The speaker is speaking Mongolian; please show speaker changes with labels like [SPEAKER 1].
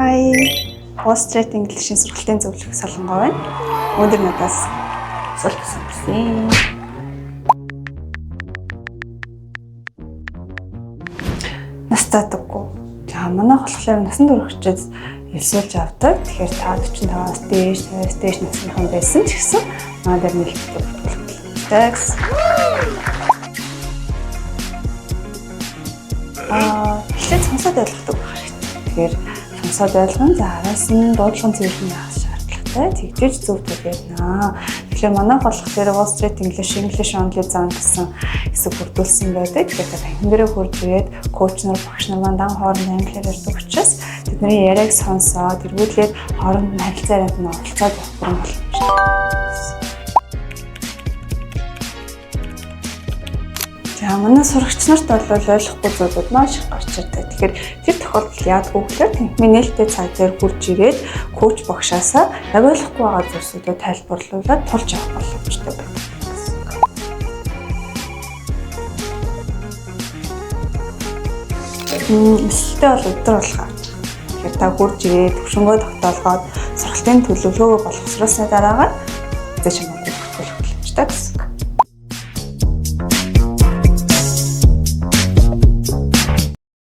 [SPEAKER 1] Hi. Post-grad English-ийн сургалтын зөвлөх солонгоо байна. Өнөөдөр надаас асуулт асуусан. Настадаггүй. За манайх болохоор насан туршид элсүүлж авдаг. Тэгэхээр та 45-аас дээш, 50-аас дээш насныхан байсан ч гэсэн надад нэлээд бүртгүүлдэг. Эхлээд сонсоод ойлгодог байх хэрэгтэй. Тэгэхээр сонсоод ойлгоно. За араас нь дуудлагын зөвлөмж авах шаардлагатай. Тэгжиж зөв төгөөнө. Тэгэхээр манайх болохоор Post-grad English only зам гэсэн хэсэг бүрдүүлсэн байдаг. Тэгэхээр тахимдэрээ хурж ирээд коуч нар, багш нар маань дан хооронд англиар ярьдаг учраас тэдний яриаг сонсоод эргүүлээд хооронд нь харилцаанд нь оролцоод явах бүрэн боломжтой. За манай сурагч нарт бол ойлгохгүй зүйлүүд маш их гарч ирдэг. Тэгэхээр тэр тохиолдолд яадгүй гэхээр тэнхмийн нээлттэй цаг дээр хурж ирээд коуч багшаасаа яг ойлгохгүй байгаа зүйлсүүдэд тайлбарлуулаад тулж авах боломжтой байдаг. Эсэлтэй бол өдөр болгоо. Тэгэхээр та хурж ирээд төвшнгөө тогтоолгоод сургалтын төлөвлөгөө боловсруулсны дараагаар зэш мөнгө төлөх боломжтой гэсэн.